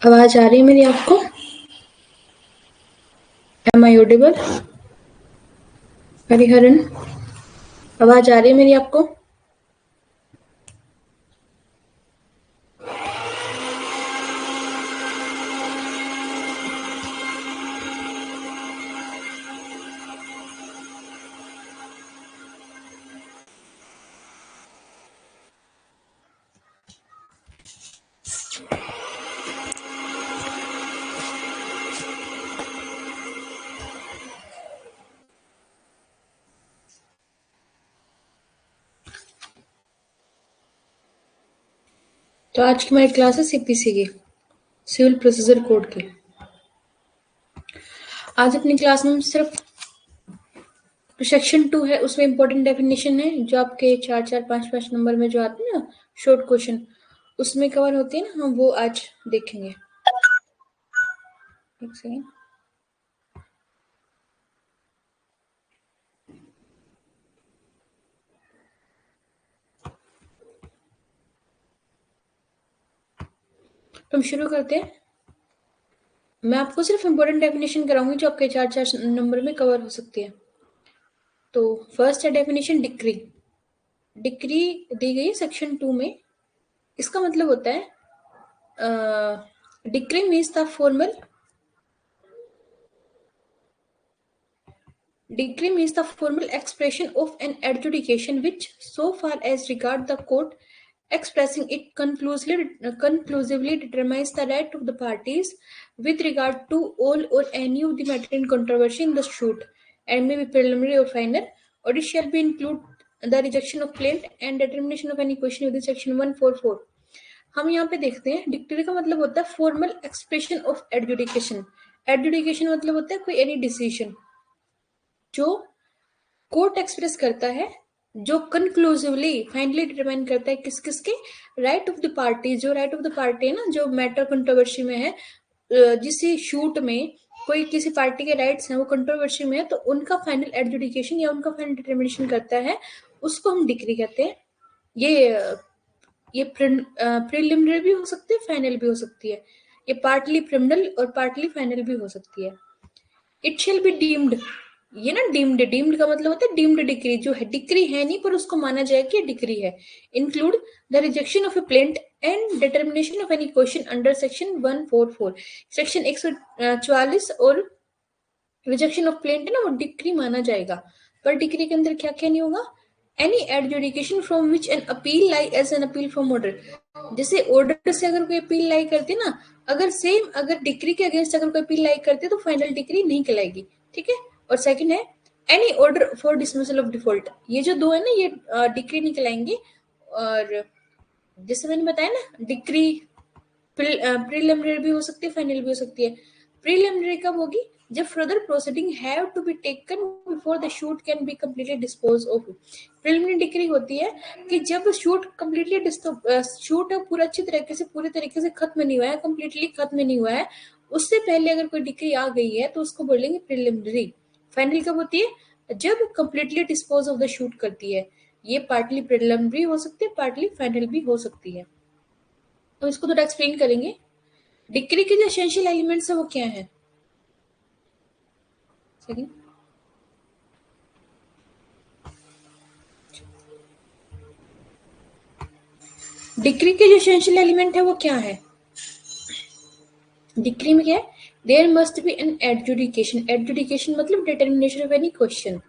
आवाज आ रही है मेरी आपको? M I audible? हरिहरन, आवाज आ रही है मेरी आपको? तो आज की हमारी क्लास है सीपीसी की, सिविल प्रोसीजर कोड की। आज अपनी क्लास में हम सिर्फ सेक्शन 2 है, उसमें इंपॉर्टेंट डेफिनेशन है जो आपके 4-4, 5-5 नंबर में जो आते हैं ना शॉर्ट क्वेश्चन, उसमें कवर होते हैं ना, हम वो आज देखेंगे। एक सेकेंड। तो हम शुरू करते हैं। मैं आपको सिर्फ इंपॉर्टेंट डेफिनेशन कराऊंगी जो आपके 4-4 नंबर में कवर हो सकती है। तो फर्स्ट है डेफिनेशन डिक्री। डिक्री दी गई है सेक्शन 2 में। इसका मतलब होता है decree means the formal Decree means the formal expression of an adjudication which, so far as regard the court, expressing it conclusively determines the right of the parties with regard to all or any of the matter in controversy in the suit, and may be preliminary or final, or it shall be include the rejection of claim and determination of any question within section 144. हम यहाँ पे देखते हैं decree का मतलब होता है formal expression of adjudication. Adjudication मतलब होता है कोई एनी डिसीजन जो कोर्ट एक्सप्रेस करता है, जो कंक्लूसिवली फाइनली डिटरमाइन करता है किस किस के राइट ऑफ द पार्टी। जो राइट ऑफ द पार्टी है ना, जो मैटर कंट्रोवर्सी में है, जिस शूट में कोई किसी पार्टी के राइट्स हैं वो कंट्रोवर्सी में है, तो उनका फाइनल एडजुडिकेशन या उनका फाइनल डिटर्मिनेशन करता है, उसको हम डिक्री कहते हैं। ये प्रिलिमिनरी भी हो सकती है, फाइनल भी हो सकती है। ये पार्टली प्रिमिनल और पार्टली फाइनल भी हो सकती है। इट शेल बी डीम्ड, ये ना डीम्ड का मतलब होता है डीम्ड डिक्री, जो है डिक्री है नहीं पर उसको माना जाए कि डिक्री है। Include the rejection of A plaint and determination of any question under section 144। Section 144 और रिजेक्शन ऑफ प्लेंट है ना, वो डिक्री माना जाएगा। पर डिक्री के अंदर क्या क्या नहीं होगा? Any adjudication from which an appeal lie as an appeal from order. जैसे ऑर्डर से अगर कोई अपील लाई करती ना, अगर डिक्री के अगेंस्ट अगर कोई अपील लाई करती तो फाइनल डिक्री नहीं कहलाएगी, ठीक है। और सेकंड है any order for dismissal of default. ये जो दो है ना, ये डिक्री नहीं कहलाएंगे। और जैसे मैंने बताया ना, डिक्री प्रीलिमिनरी भी हो सकती है, फाइनल भी हो सकती है। प्रीलिमिनरी कब होगी? जब further proceeding have to be taken before the suit can be completely dispose of. Preliminary decree होती है कि जब शूट कंप्लीटली शूट पूरे तरीके से खत्म नहीं हुआ है, कंप्लीटली खत्म नहीं हुआ है, उससे पहले अगर कोई डिक्री आ गई है तो उसको बोलेंगे प्रीलिमिनरी। फाइनल कब होती है? जब completely dispose of the shoot करती है। ये पार्टली प्रीलिमिनरी हो सकती है, पार्टली फाइनल भी हो सकती है। तो इसको थोड़ा एक्सप्लेन करेंगे। डिक्री के जो एसेंशियल एलिमेंट्स है वो क्या है? सेकंड, डिक्री के जो एसेंशियल एलिमेंट है वो क्या है? डिक्री में क्या है? There must be an adjudication. Adjudication मतलब डिटर्मिनेशन ऑफ एनी क्वेश्चन,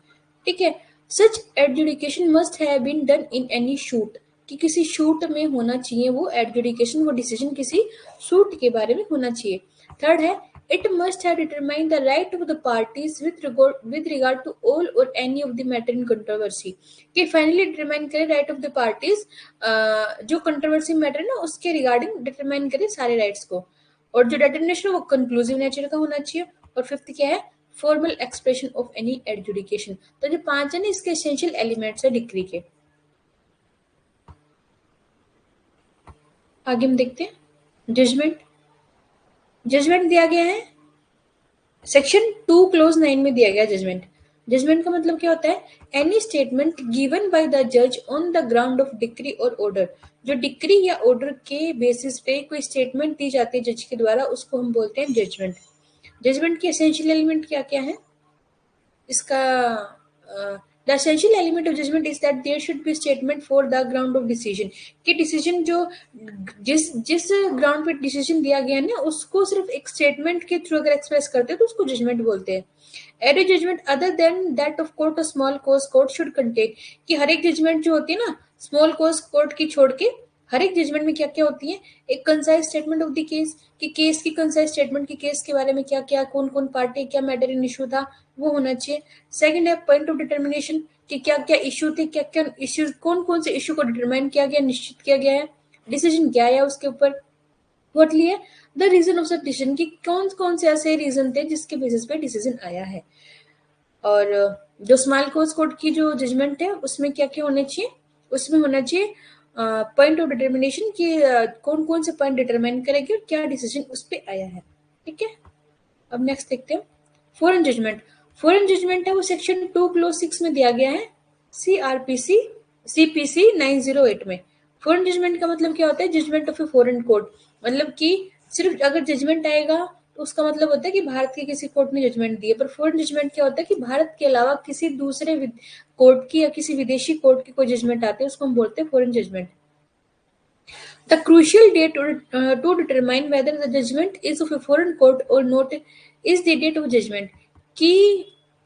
ठीक है। Such adjudication must have been done in any suit, कि किसी शूट में होना चाहिए वो एडजुडिकेशन, वो डिसीजन किसी शूट के बारे में होना चाहिए। थर्ड है it must have determined the right of the parties with regard to all or any of the matter in controversy, कि फाइनली डिटरमाइन करे राइट ऑफ द पार्टीज, जो कंट्रोवर्सी मैटर है ना उसके रिगार्डिंग डिटरमाइन करे सारे rights को। और जो डिटर्मिनेशन वो कंक्लूसिव नेचर का होना चाहिए। और फिफ्थ क्या है? Formal expression of any adjudication. तो जो 5 है ना, इसके एसेंशियल एलिमेंट्स है डिक्री के। आगे हम देखते हैं जजमेंट। जजमेंट दिया गया है सेक्शन 2 क्लोज 9 में दिया गया जजमेंट। जजमेंट का मतलब क्या होता है? Any statement given by the जज on the ground of decree or order. जो डिक्री या ऑर्डर के बेसिस पे कोई स्टेटमेंट दी जाती है जज के द्वारा, उसको हम बोलते हैं जजमेंट। जजमेंट के एसेंशियल एलिमेंट क्या क्या है इसका? The essential element of judgment is that there should be statement for the ground of decision, कि डिसीजन जो जिस जिस ग्राउंड पे डिसीजन दिया गया है ना, उसको सिर्फ एक स्टेटमेंट के थ्रू अगर एक्सप्रेस करते हैं तो उसको जजमेंट बोलते हैं। Every judgment other than that of court or small cause court should contain, कि हर एक जजमेंट जो होती है ना स्मॉल कॉज कोर्ट की छोड़ के, हर एक जजमेंट में क्या क्या होती है, एक concise statement of the case, कि केस की कंसाइज स्टेटमेंट, की केस के बारे में क्या क्या कौन कौन पार्टी क्या मैटर इन इशू था वो होना चाहिए। सेकंड है पॉइंट ऑफ डिटर्मिनेशन, कि क्या क्या इशू थे, क्या क्या इश्यू, कौन कौन से इशू को डिटरमाइन किया गया, निश्चित किया गया है, डिसीजन क्या है उसके ऊपर। फोर्थली है the reason of such decision, कि कौन कौन से ऐसे रीजन थे जिसके बेसिस पे डिसीजन आया है। और जो स्मॉल कॉज कोर्ट की जो जजमेंट है उसमें क्या क्या होना चाहिए, उसमें होना चाहिए पॉइंट ऑफ डिटर्मिनेशन, कि कौन कौन से पॉइंट डिटरमाइन करेगी और क्या डिसीजन उस पर आया है। ठीक है, अब नेक्स्ट देखते हैं फॉरेन जजमेंट। फॉरेन जजमेंट है वो सेक्शन 2 क्लोज 6 में दिया गया है सीआरपीसी सीपीसी 908 में। फॉरेन जजमेंट का मतलब क्या होता है? Judgment of a foreign court, मतलब कि सिर्फ अगर जजमेंट आएगा तो उसका मतलब होता है कि भारत के किसी कोर्ट ने जजमेंट दी है, पर फॉरेन जजमेंट क्या होता है कि भारत के अलावा किसी दूसरे कोर्ट की या किसी विदेशी कोर्ट की कोई जजमेंट आती है, उसको हम बोलते हैं foreign judgment. The crucial date to determine whether the judgment is of a foreign court or not is the date of judgment, कि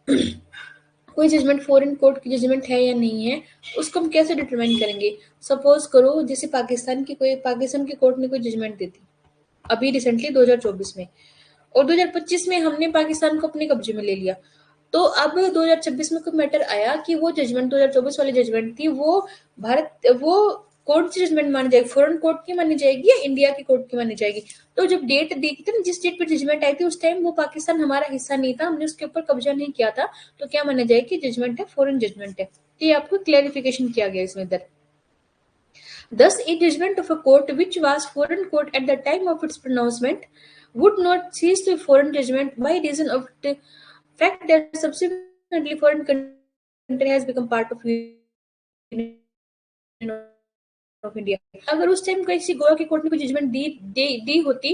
कोई जजमेंट फॉरेन कोर्ट की जजमेंट है या नहीं है, उसको हम कैसे डिटरमाइन करेंगे। सपोज करो जैसे पाकिस्तान की कोर्ट ने कोई जजमेंट दी थी अभी रिसेंटली 2024 में, और 2025 में हमने पाकिस्तान को अपने कब्जे में ले लिया, तो अब 2026 में कोई मैटर आया कि वो जजमेंट 2024 वाली जजमेंट थी, वो कोर्ट की जजमेंट मानी जाएगी, फॉरेन कोर्ट की मानी जाएगी या इंडिया की कोर्ट की मानी जाएगी। तो जब डेट देखी थी ना, जिस डेट पे जजमेंट आई थी उस टाइम वो पाकिस्तान हमारा हिस्सा नहीं था, हमने उसके ऊपर कब्जा नहीं किया था, तो क्या माना जाए कि जजमेंट है फॉरेन जजमेंट है। ये आपको क्लैरिफिकेशन किया गया इसमें इधर। Thus, a judgment of a court which was foreign court at the time of its pronouncement would not cease to be foreign judgment by reason of the fact that subsequently foreign country has become part of of India. अगर उस time किसी गोवा की court ने कोई judgement दी होती,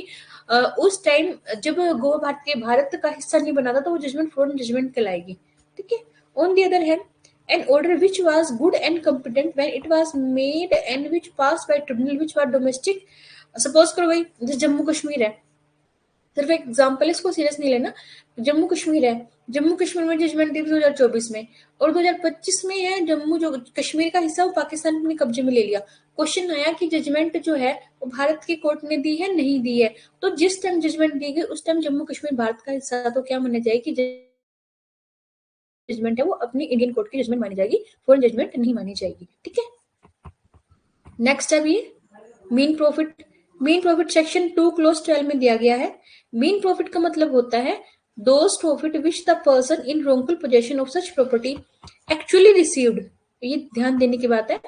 उस time जब गोवा भारत का हिस्सा नहीं बना था, तो वो जजमेंट फॉरेन जजमेंट कहलाएगी। ठीक है, on the other hand an order which was good and competent when it was made and which passed by tribunal which were domestic, suppose करो भाई जैसे जम्मू कश्मीर है, सिर्फ एक एग्जांपल, इसको सीरियस नहीं लेना। जम्मू कश्मीर है, जम्मू कश्मीर में जजमेंट दी 2024 में, और 2025 में है जम्मू जो कश्मीर का हिस्सा वो पाकिस्तान ने कब्जे में ले लिया। क्वेश्चन आया कि जजमेंट जो है वो भारत की कोर्ट ने दी है नहीं दी है, तो जिस टाइम जजमेंट दी गई उस टाइम जम्मू कश्मीर भारत का हिस्सा, तो क्या माना जाए कि जजमेंट है वो अपनी इंडियन कोर्ट की जजमेंट मानी जाएगी, फॉरेन जजमेंट नहीं मानी जाएगी। ठीक है, नेक्स्ट है ये mean profit. Mean profit section 2 close 12 में दिया गया है। मीन प्रॉफिट का मतलब होता है those profit which the person in wrongful possession of such property actually received. ये ध्यान देने की बात है,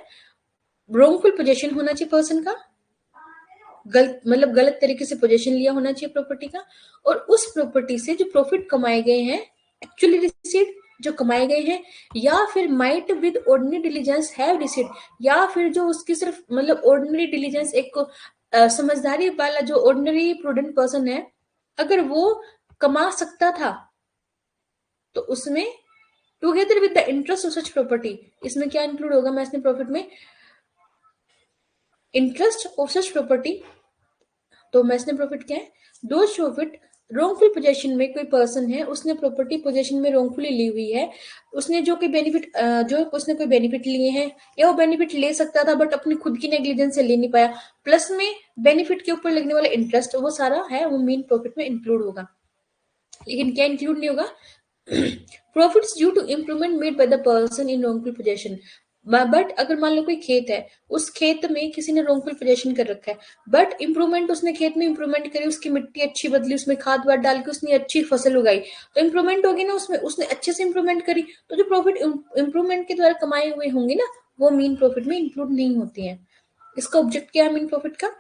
wrongful possession होना चाहिए पर्सन का, गलत तरीके से पोजेशन लिया होना चाहिए प्रॉपर्टी का, और उस प्रॉपर्टी से जो प्रॉफिट कमाए गए हैं एक्चुअली रिसीव्ड जो कमाए गए हैं, या फिर might with ordinary diligence have received, या फिर जो उसकी सिर्फ ऑर्डिनरी डिलीजेंस, एक समझदारी वाला जो ऑर्डिनरी प्रूडेंट पर्सन है, अगर वो कमा सकता था, तो उसमें together with the interest of such property, इसमें क्या इंक्लूड होगा मैंने प्रॉफिट में? Interest of such property. तो मैंने प्रॉफिट क्या है? दो प्रॉफिट रॉन्गफुल पोजेशन में कोई पर्सन है, उसने प्रॉपर्टी पोजेशन में रॉन्गफुली ली हुई है, उसने जो कोई बेनिफिट लिए हैं, या वो बेनिफिट ले सकता था बट अपनी खुद की नेग्लिजेंस से ले नहीं पाया, प्लस में बेनिफिट के ऊपर लगने वाला इंटरेस्ट, वो सारा है वो मीन प्रॉफिट में इंक्लूड होगा। लेकिन क्या इंक्लूड नहीं होगा? Profits due to improvement made by the person in wrongful possession. But अगर मान लो कोई खेत है, उस खेत में किसी ने रॉन्गफुल पोजेशन कर रखा है, बट इंप्रूवमेंट उसने खेत में इंप्रूवमेंट करी, उसकी मिट्टी अच्छी बदली, उसमें खाद वाद डाल के उसने अच्छी फसल उगाई, तो इंप्रूवमेंट होगी ना उसमें, उसने अच्छे से इंप्रूवमेंट करी, तो जो प्रॉफिट इंप्रूवमेंट के द्वारा कमाए हुए होंगे ना, वो मीन प्रॉफिट में इंक्लूड नहीं होती है। इसका ऑब्जेक्ट क्या है मीन प्रॉफिट का?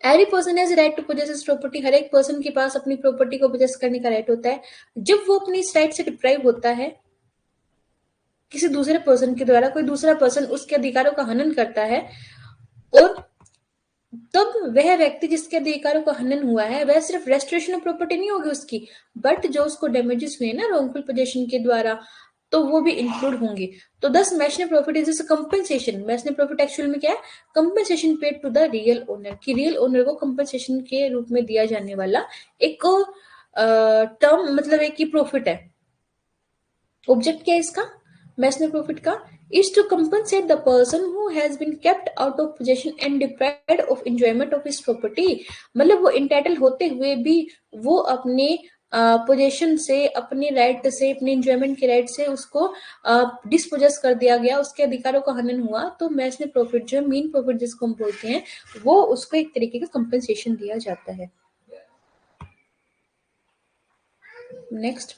Every person has right to possess his property, हर एक पर्सन के पास अपनी प्रॉपर्टी को पोजेस करने का राइट होता है। जब वो अपनी इस राइट से डिप्राइव होता है किसी दूसरे पर्सन के द्वारा, कोई दूसरा पर्सन उसके अधिकारों का हनन करता है, और तब वह व्यक्ति जिसके अधिकारों का हनन हुआ है वह सिर्फ रेस्टोरेशन ऑफ प्रॉपर्टी नहीं होगी उसकी, बट जो उसको डैमेजेस हुए ना रॉन्गफुल पोजेशन के द्वारा, तो वो भी इंक्लूड होंगे। तो thus mesne profit is compensation. Mesne profit actual में क्या है? Compensation paid to the real owner, कि रियल ओनर को कंपनसेशन के रूप में दिया जाने वाला एक टर्म, मतलब एक ही प्रॉफिट है। ऑब्जेक्ट क्या है इसका, मैशनल प्रॉफिट का? is to compensate the person who has been kept out of possession and deprived of enjoyment of his property। मतलब वो इंटाइटल होते हुए भी वो अपने पोजेशन से, अपने राइट से, अपने एंजॉयमेंट के राइट से उसको डिस्पोजेस कर दिया गया, उसके अधिकारों का हनन हुआ, तो मैशनल प्रॉफिट जो मेन प्रॉफिट जिसको हम बोलते हैं, वो उसको एक तरीके का कंपनसेशन दिया जाता है। नेक्स्ट,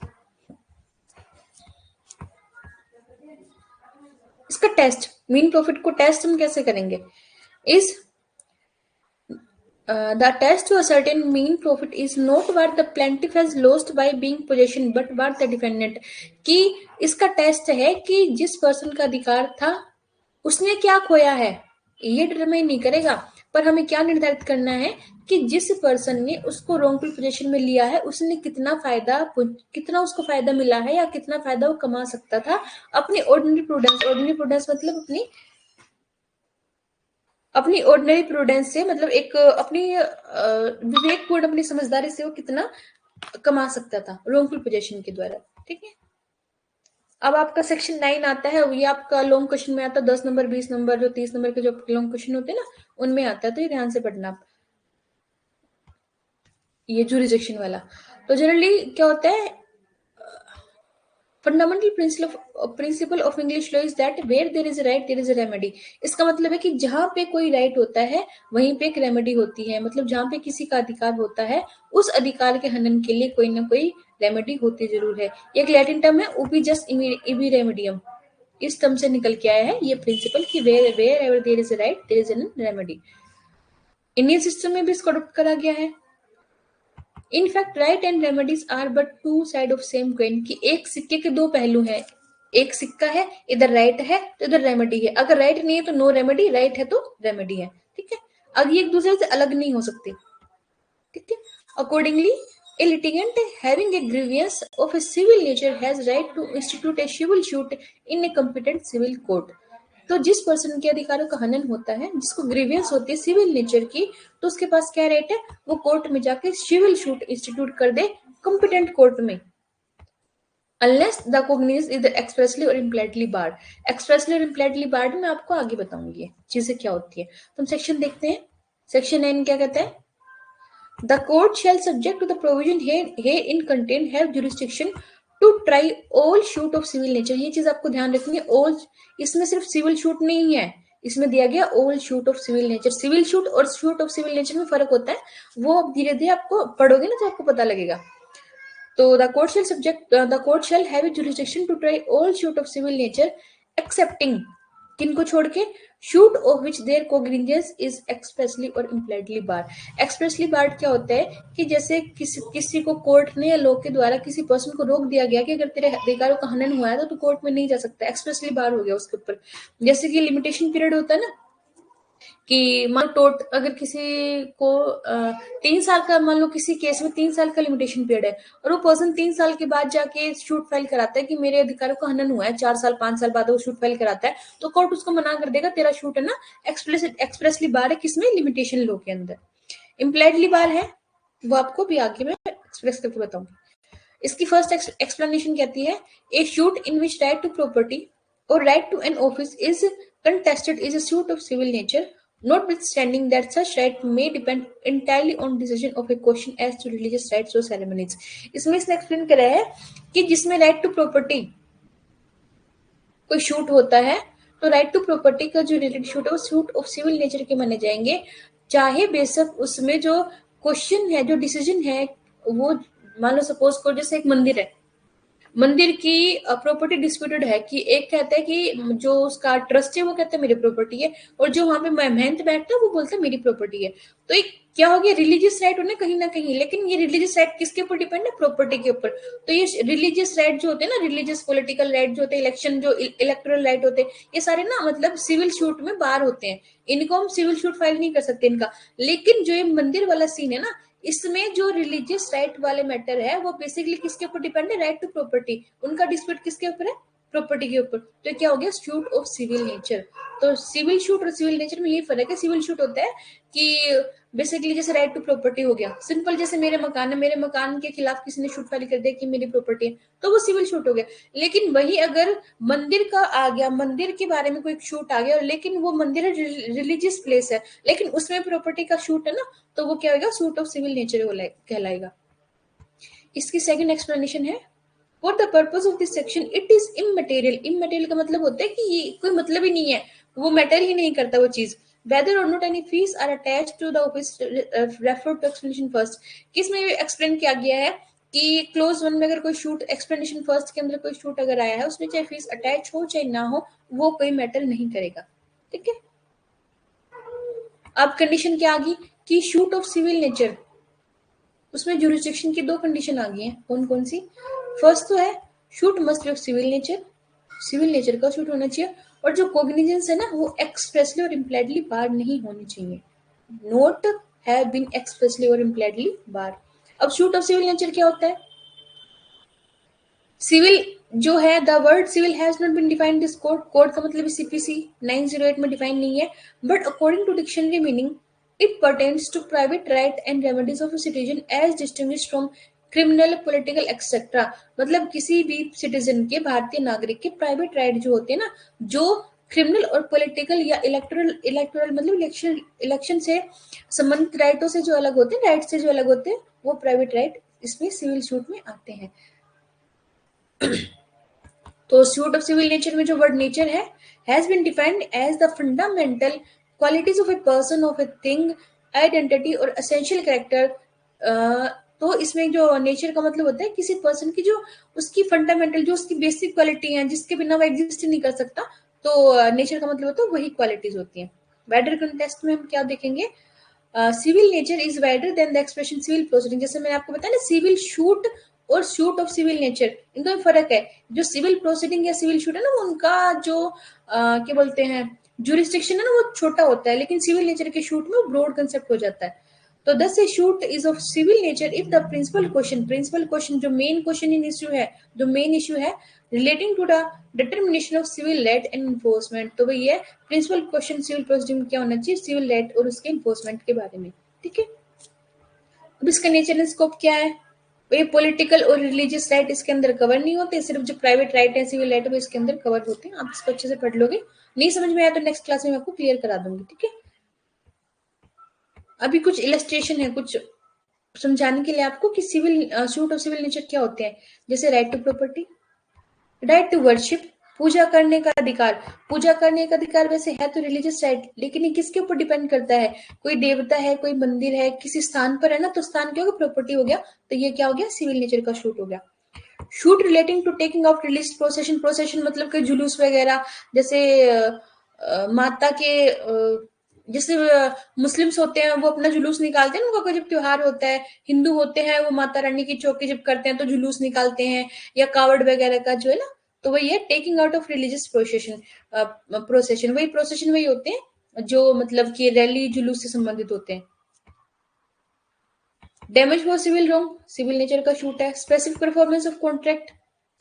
इसका टेस्ट, मीन प्रॉफिट को टेस्ट हम कैसे करेंगे? Is the test to ascertain mean profit is not what the plaintiff has lost by being possession but what the defendant, कि इसका टेस्ट है कि जिस पर्सन का अधिकार था उसने क्या खोया है, ये डिटरमाइन नहीं करेगा, पर हमें क्या निर्धारित करना है कि जिस पर्सन ने उसको रॉन्गफुल पोजीशन में लिया है उसने कितना उसको फायदा मिला है या कितना फायदा वो कमा सकता था अपनी ऑर्डिनरी प्रूडेंस मतलब अपनी ऑर्डिनरी प्रूडेंस से, मतलब एक अपनी विवेकपूर्ण अपनी समझदारी से वो कितना कमा सकता था रॉन्गफुल पोजीशन के द्वारा। ठीक है, अब आपका सेक्शन 9 आता है, ये आपका लॉन्ग क्वेश्चन में आता है, 10 नंबर 20 नंबर जो 30 नंबर के जो लॉन्ग क्वेश्चन होते हैं ना उनमें आता है, तो ये ध्यान से पढ़ना आप, ये जुरिसडिक्शन वाला। तो जनरली क्या होता है, fundamental principle of English law is that where there is right there is a remedy. इसका मतलब है कि जहां पे कोई राइट होता है वहीं पे एक रेमेडी होती है, मतलब जहां पे किसी का अधिकार होता है उस अधिकार के हनन के लिए कोई ना कोई रेमेडी होती जरूर है। एक लैटिन टर्म है उबी जस्ट इबी रेमेडियम, इस टर्म से निकल के आया है ये प्रिंसिपल कि wherever there is a right there is an remedy. Indian system में भी इसको अडॉप्ट करा गया है। In fact right and remedies are but two side of same coin, कि एक सिक्के के दो पहलू हैं, एक सिक्का है, इधर राइट है तो इधर रेमेडी है, अगर राइट नहीं है तो नो रेमेडी, राइट है तो रेमेडी है। ठीक है, अब ये एक दूसरे से अलग नहीं हो सकते। ठीक है, accordingly a litigant having a grievance of a civil nature has right to institute a civil suit in a competent civil court। तो जिस पर्सन के अधिकारों का हनन होता है, जिसको ग्रीवियंस होती है सिविल नेचर की, तो उसके पास क्या राइट है, वो कोर्ट में जाके सिविल सूट इंस्टीट्यूट कर दे कंपिटेंट कोर्ट में, unless the cognizance is expressly और इम्प्लाइडली बार्ड। एक्सप्रेसली और इम्प्लाइडली बार्ड में आपको आगे बताऊंगी चीजें क्या होती है। तो हम सेक्शन देखते हैं, सेक्शन 9 क्या कहता है, The court shall subject to the provision herein contained have jurisdiction to try all shoot of civil nature। ये चीज आपको ध्यान रखनी है, all इसमें सिर्फ सिविल शूट नहीं है, इसमें दिया गया all suit of civil nature. Civil suit और शूट ऑफ सिविल नेचर में फर्क होता है, वो अब धीरे धीरे आपको पढ़ोगे ना तो आपको पता लगेगा। तो the court shall have jurisdiction to try all suit of civil nature excepting, किनको छोड़ के, suit of which their cognizance is expressly और इम्प्लाइडली बार्ड। एक्सप्रेसली बार्ड क्या होता है कि जैसे किसी को कोर्ट ने या लॉ के द्वारा किसी पर्सन को रोक दिया गया कि अगर तेरे अधिकारों का हनन हुआ है तो तू कोर्ट में नहीं जा सकता, एक्सप्रेसली बार हो गया उसके ऊपर। जैसे कि लिमिटेशन पीरियड होता है ना, कि मान लो अगर किसी को 3 साल का, मान लो किसी केस में 3 साल का लिमिटेशन पीरियड है और वो पर्सन 3 साल के बाद जाके शूट फाइल कराता है कि मेरे अधिकारों का हनन हुआ है, 4 साल 5 साल बाद वो शूट फाइल कराता है, तो कोर्ट उसको मना कर देगा, तेरा शूट है ना एक्सप्रेसली बार है, किसमें, लिमिटेशन लॉ के अंदर। इम्प्लाइडली बार है, वो आपको भी आगे मैं एक्सप्रेस करके बताऊंगी। इसकी फर्स्ट एक्सप्लेनेशन कहती है, a suit in which right to property or right to an office is contested is a suit of civil nature, notwithstanding that such right may depend entirely on decision of a question as to religious rites or ceremonies। इसमें इसने explain करा है कि जिसमें right to property कोई shoot होता है, तो राइट टू प्रॉपर्टी का जो रिलेटेड शूट है वो शूट ऑफ सिविल नेचर के माने जाएंगे, चाहे बेशक उसमें जो क्वेश्चन है, जो डिसीजन है, वो मान लो सपोज को जैसे एक मंदिर है, मंदिर की प्रॉपर्टी डिस्प्यूटेड है कि एक कहता है कि जो उसका ट्रस्ट है वो कहता है मेरी प्रॉपर्टी है, और जो वहां पे महंत बैठता है वो बोलता है मेरी प्रॉपर्टी है। तो एक क्या हो गया, रिलीजियस राइट होने कहीं ना कहीं, लेकिन ये रिलीजियस राइट किसके ऊपर डिपेंड है, प्रॉपर्टी के ऊपर। तो ये रिलीजियस राइट जो होते हैं ना, रिलीजियस पॉलिटिकल राइट जो होते हैं, इलेक्शन जो इलेक्टोरल राइट होते हैं, ये सारे ना मतलब सिविल शूट में बाहर होते हैं, इनको हम सिविल शूट फाइल नहीं कर सकते इनका। लेकिन जो ये मंदिर वाला सीन है ना, इसमें जो रिलीजियस राइट वाले मैटर है वो बेसिकली किसके ऊपर डिपेंड है, राइट टू प्रॉपर्टी। उनका डिस्प्यूट किसके ऊपर है, प्रॉपर्टी के ऊपर। तो क्या हो गया, शूट ऑफ सिविल नेचर। तो सिविल शूट और सिविल नेचर में यही फर्क है। सिविल शूट होता है कि बेसिकली जैसे राइट टू प्रॉपर्टी हो गया, सिंपल जैसे मेरे मकान है, मेरे मकान के खिलाफ किसी ने शूट फाइल कर दिया कि मेरी प्रॉपर्टी है, तो वो सिविल शूट हो गया। लेकिन वही अगर मंदिर का आ गया, मंदिर के बारे में कोई शूट आ गया, लेकिन वो मंदिर रिलीजियस प्लेस है, लेकिन उसमें प्रॉपर्टी का शूट है ना, तो वो क्या होगा, सूट ऑफ सिविल नेचर कहलाएगा। इसकी सेकंड एक्सप्लेनेशन है, for the purpose of this section it is immaterial. Immaterial का मतलब होता है कि ये कोई मतलब ही नहीं है, वो मैटर ही नहीं करता वो चीज। whether or not any fees are attached to the office refer to explanation first। किसमें ये एक्सप्लेन किया गया है कि क्लोज वन में अगर कोई शूट, एक्सप्लेनेशन फर्स्ट के अंदर कोई शूट अगर आया है, उसमें चाहे फीस अटैच हो चाहे ना हो, वो कोई मैटर नहीं करेगा। ठीक है। अब कंडीशन क्या आ गई कि शूट ऑफ सिविल नेचर, उसमें जुरिस्डिक्शन की दो कंडीशन आ गई हैं। कौन कौन सी, फर्स्ट तो है suit must be of civil nature, civil nature का शूट होना चाहिए, और जो कोग्निजेंस है ना वो एक्सप्रेसली और इम्प्लाइडली बार नहीं होनी चाहिए, नोट हैव बीन एक्सप्रेसली और इम्प्लाइडली बार। अब शूट ऑफ सिविल नेचर क्या होता है, सिविल जो है, the word civil has not been defined this code, code का मतलब सीपीसी 908 में डिफाइन नहीं है, but according to dictionary meaning it pertains to private right and remedies of citizen as distinguished from criminal, political etcetera. मतलब किसी भी citizen के, भारतीय नागरिक के प्राइवेट राइट जो होते हैं ना, जो क्रिमिनल और पॉलिटिकल या इलेक्टोरल, इलेक्टोरल मतलब इलेक्शन, इलेक्शन से संबंधित राइटों से जो अलग होते हैं, राइट से जो अलग होते हैं, वो प्राइवेट राइट इसमें सिविल सूट में आते हैं। तो सूट ऑफ सिविल नेचर में जो वर्ड नेचर है, has been defined as the fundamental qualities of a person, of a thing, identity और एसेंशियल कैरेक्टर। तो इसमें जो नेचर का मतलब होता है किसी पर्सन की जो उसकी फंडामेंटल, जो उसकी बेसिक क्वालिटी है, जिसके बिना वो एग्जिस्ट नहीं कर सकता, तो नेचर का मतलब होता है वही क्वालिटीज होती हैं। वाइडर कंटेक्स्ट में हम क्या देखेंगे, civil nature is wider than the expression civil proceeding. जैसे मैंने आपको बताया ना, सिविल शूट और शूट ऑफ सिविल नेचर, इनका फर्क है। जो सिविल प्रोसीडिंग या सिविल शूट है ना, वो उनका जो क्या बोलते हैं, जुरिस्डिक्शन है ना, वो छोटा होता है, लेकिन सिविल नेचर के शूट में वो ब्रॉड कंसेप्ट हो जाता है। तो thus a suit is of civil nature if the principal question जो मेन क्वेश्चन इन इश्यू है, जो मेन इश्यू है relating to the determination of civil right and enforcement, तो वही है प्रिंसिपल क्वेश्चन सिविल प्रोसीडिंग में क्या होना चाहिए, सिविल राइट और उसके इन्फोर्समेंट के बारे में। ठीक है। अब इसका नेचर एंड स्कोप क्या है, ये पॉलिटिकल और रिलीजियस राइट इसके अंदर कवर नहीं होते, सिर्फ जो प्राइवेट राइट है, सिविल राइट है, वो इसके अंदर कवर होते हैं। आप इसको अच्छे से पढ़ लोगे, नहीं समझ में आया तो नेक्स्ट क्लास में मैं आपको क्लियर करा दूंगी। ठीक है। अभी कुछ इलस्ट्रेशन है, कुछ समझाने के लिए आपको कि civil suit of civil nature क्या होते हैं। जैसे right to property, right to worship, पूजा करने का अधिकार। पूजा करने का अधिकार वैसे है तो रिलीजियस राइट, लेकिन ये किसके ऊपर डिपेंड करता है, कोई देवता है, कोई मंदिर है, किसी स्थान पर है ना, तो स्थान क्या होगा, प्रॉपर्टी हो गया, तो ये क्या हो गया, सिविल नेचर का शूट हो गया। Suit relating to taking of religious procession, procession मतलब कोई जुलूस वगैरह, जैसे माता के जैसे मुस्लिम्स होते हैं वो अपना जुलूस निकालते हैं, उनका कोई जब त्योहार होता है, हिंदू होते हैं वो माता रानी की चौकी जब करते हैं तो जुलूस निकालते हैं, या कावड़ वगैरह का जो है ना, तो वही है taking out of religious procession. Procession वही, प्रोसेशन वही होते हैं जो मतलब कि रैली जुलूस से संबंधित होते हैं। Damage for civil wrong, civil nature का शूट है। Specific performance of contract,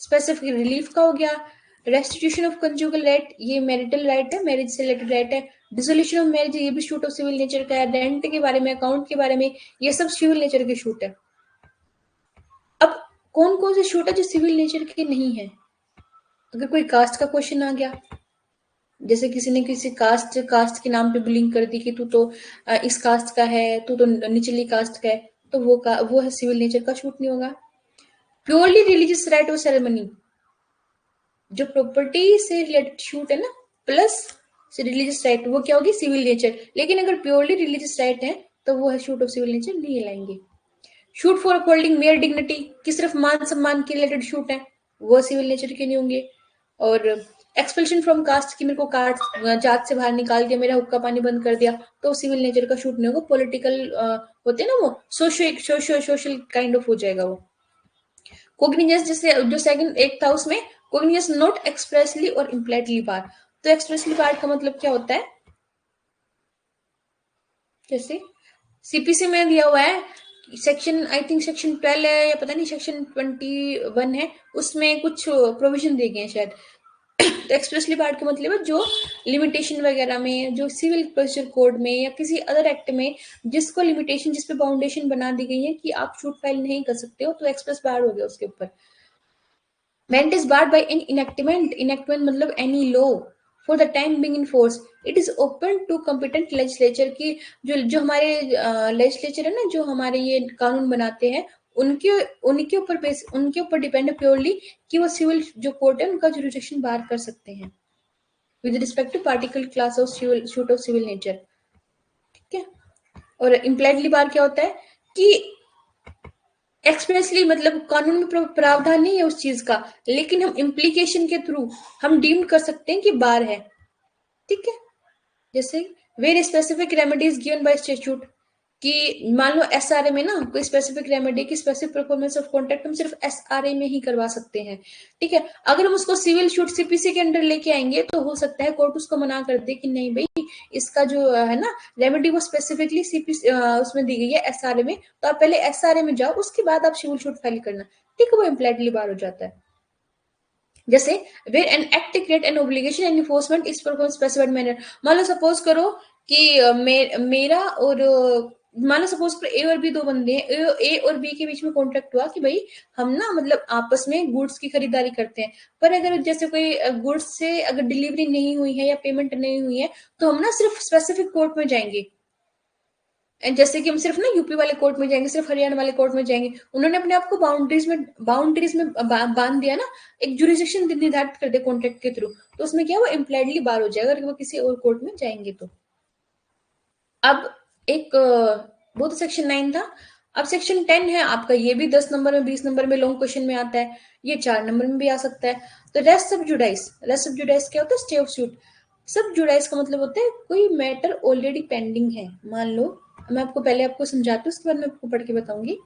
specific relief का हो गया। रेस्टिट्यूशन ऑफ कंजुगल राइट, ये मैरिटल राइट है, मैरिज से रिलेटेड राइट है। डिसोल्यूशन ऑफ मैरिज, ये भी शूट ऑफ सिविल नेचर का है। रेंट के बारे में, अकाउंट के बारे में, ये सब सिविल नेचर के शूट है। अब कौन कौन से शूट है जो सिविल नेचर के नहीं है, अगर कोई कास्ट का क्वेश्चन आ गया, जैसे किसी ने किसी कास्ट के नाम पे बुलिंग कर दी कि तू तो इस कास्ट का है, तू तो निचली कास्ट का है, तो वो है सिविल नेचर का शूट नहीं होगा। प्योरली रिलीजियस राइट और सेरेमनी, जो प्रॉपर्टी से रिलेटेड शूट है ना, प्लस रिलीजियस राइट, वो क्या होगी, सिविल नेचर। लेकिन अगर प्योरली रिलीजियस राइट है तो वो है शूट ऑफ सिविल नेचर, नहीं लाएंगे। Shoot for upholding mayor dignity, कि सिर्फ मान सम्मान के रिलेटेड शूट है, वो सिविल नेचर के नहीं होंगे। और एक्सपल्शन फ्रॉम कास्ट, की मेरे को कास्ट जात से बाहर निकाल दिया, मेरा हुक्का पानी बंद कर दिया, तो सिविल नेचर का शूट नहीं होगा। पॉलिटिकल होते हैं ना वो, सोशल काइंड ऑफ हो जाएगा वो। कोग्निजेंस जैसे जो सेकंड एक था उसमें, कोग्निजेंस नॉट एक्सप्रेसली और इम्प्लाइडली बार। तो एक्सप्रेसली बार का मतलब क्या होता है, जैसे सीपीसी में दिया हुआ है सेक्शन, आई थिंक सेक्शन 12 है या पता नहीं सेक्शन 21 है, उसमें कुछ प्रोविजन दिए गए हैं शायद। तो एक्सप्रेसली पार्ट का मतलब है जो लिमिटेशन वगैरह में, जो सिविल प्रोसीजर कोड में या किसी अदर एक्ट में जिसको लिमिटेशन, जिसपे बाउंडेशन बना दी गई है कि आप शूट फाइल नहीं कर सकते हो, तो एक्सप्रेस बार हो गया उसके ऊपर। When it is barred by an enactment, enactment मतलब any law for the time being in force, it is open to competent legislature की जो हमारे legislature है ना, जो हमारे ये कानून बनाते हैं, उनके उनके ऊपर डिपेंड प्योरली कि वो सिविल जो कोर्ट है उनका जुरिडिक्शन बार कर सकते हैं with respect to particular class of civil suit of civil nature. ठीक है। और इम्प्लाइडली बार क्या होता है कि एक्सप्रेसली मतलब कानून में प्रावधान नहीं है उस चीज का, लेकिन हम इम्प्लीकेशन के थ्रू हम डीम कर सकते हैं कि बार है। ठीक है। जैसे where specific remedies given by statute, कि मान लो एसआरए में ना कोई स्पेसिफिक रेमेडी की स्पेसिफिक परफॉर्मेंस ऑफ कॉन्ट्रैक्ट हम सिर्फ एसआरए में ही करवा सकते हैं। ठीक है। अगर हम उसको सिविल शूट सीपीसी के अंडर लेके आएंगे तो हो सकता है कोर्ट उसको मना कर दे कि नहीं भाई, इसका जो है ना रेमेडी वो स्पेसिफिकली सीपीसी उसमें दी गई है एसआरए में, तो आप पहले एसआरए में जाओ, उसके बाद आप सिविल शूट फाइल करना। ठीक है। वो इम्प्लाइडली बार हो जाता है। जैसे where an act create an obligation and enforcement is perform specified manner. मान लो सपोज करो कि मेरा और मान लो सपोज करो ए और बी दो बंदे हैं, ए और बी के बीच में कॉन्ट्रैक्ट हुआ कि भाई हम ना मतलब आपस में गुड्स की खरीदारी करते हैं, पर अगर जैसे कोई गुड्स से अगर डिलीवरी नहीं हुई है या पेमेंट नहीं हुई है, तो हम ना सिर्फ स्पेसिफिक कोर्ट में जाएंगे। जैसे कि हम सिर्फ ना यूपी वाले कोर्ट में जाएंगे, सिर्फ हरियाणा वाले कोर्ट में जाएंगे, उन्होंने अपने आप को बाउंड्रीज में बांध दिया ना, एक जुरिस्डिक्शन निर्धारित कर दिया कॉन्ट्रैक्ट के थ्रू, तो उसमें क्या वो इम्प्लाइडली बार हो जाएगा अगर वो किसी और कोर्ट में जाएंगे तो। अब एक वो तो सेक्शन 9 था। अब सेक्शन 10 है आपका, ये भी 10 नंबर में 20 नंबर में लॉन्ग क्वेश्चन में आता है, ये 4 नंबर में भी आ सकता है। तो रेस्ट सब जुडाइस, रेस्ट सब जुडाइस क्या होता है, स्टे ऑफ सूट। सब जुडाइस का मतलब होता है कोई मैटर ऑलरेडी पेंडिंग है। मान लो मैं आपको पहले आपको समझाती हूँ, उसके बाद मैं आपको पढ़ के बताऊंगी।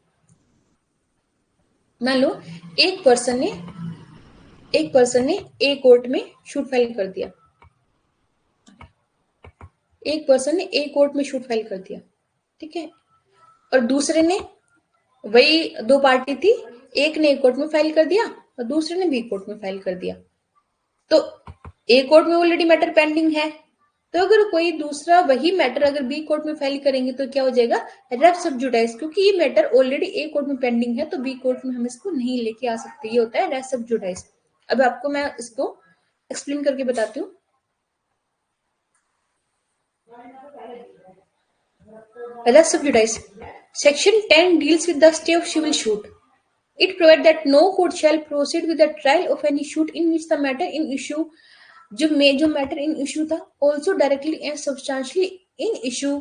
मान लो एक पर्सन ने ए कोर्ट में शूट फाइल कर दिया, एक पर्सन ने ए कोर्ट में शूट फाइल कर दिया। ठीक है। और दूसरे ने, वही दो पार्टी थी, एक ने ए कोर्ट में फाइल कर दिया और दूसरे ने बी कोर्ट में फाइल कर दिया। तो ए कोर्ट में ऑलरेडी मैटर पेंडिंग है, तो अगर कोई दूसरा वही मैटर अगर बी कोर्ट में फाइल करेंगे तो क्या हो जाएगा, रेफ सब जुडाइस, क्योंकि ये मैटर ऑलरेडी ए कोर्ट में पेंडिंग है तो बी कोर्ट में हम इसको नहीं लेके आ सकते। ये होता है रेफ सब जुडाइस। अब आपको मैं इसको एक्सप्लेन करके बताती हूँ। रेफ सब जुडाइस section 10 deals with the stay of civil suit. It provides that no court shall proceed with the trial of any suit in which the matter in issue, जो मैटर इन इशू था, also directly and substantially in issue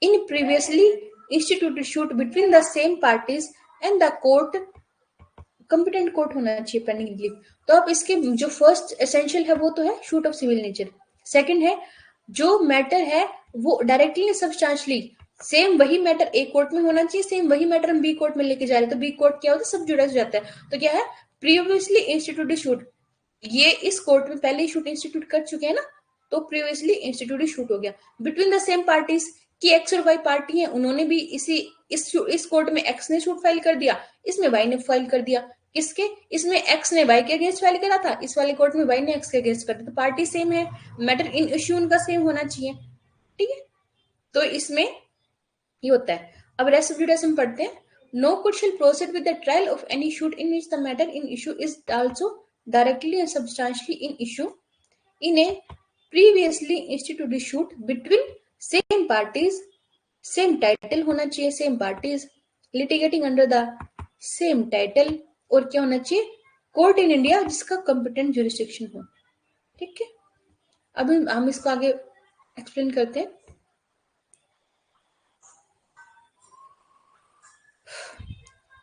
in previously instituted suit between the same parties and the court, competent court होना चाहिए pending relief. तो अब इसके जो first essential है वो तो है suit of civil nature. Second है जो मैटर है वो डायरेक्टली सब्सटेंशियली सेम वही मैटर ए कोर्ट में होना चाहिए, सेम वही मैटर हम बी कोर्ट में लेके जा रहे हैं, तो बी कोर्ट क्या होता है, सब जुड़ा जाता है। तो क्या है, प्रीवियसली इंस्टीट्यूटेड शूट, ये इस कोर्ट में पहले ही शूट इंस्टीट्यूट कर चुके हैं ना, तो प्रीवियसली इंस्टीट्यूट शूट हो गया। बिटवीन द सेम पार्टीज की एक्स और वाई पार्टी है, उन्होंने भी इस कोर्ट में एक्स ने शूट फाइल कर दिया, इसमें वाई ने फाइल कर दिया। किसके, इसमें एक्स ने वाई के अगेंस्ट फाइल करा था, इस वाले कोर्ट में वाई ने एक्स के अगेंस्ट कर दिया, तो पार्टी सेम है, मैटर इन इश्यू उनका सेम होना चाहिए। ठीक है। तो इसमें ये होता है। अब रेस्ट ऑफ डिटेल्स हम पढ़ते हैं। No court shall proceed with the trial of any suit in which the matter in issue is also directly and substantially in issue in a previously instituted suit between same parties, same title होना चाहिए, same parties litigating under the same title, और क्या होना चाहिए, court in India जिसका competent jurisdiction हो। ठीक है। अब हम इसको आगे एक्सप्लेन करते हैं।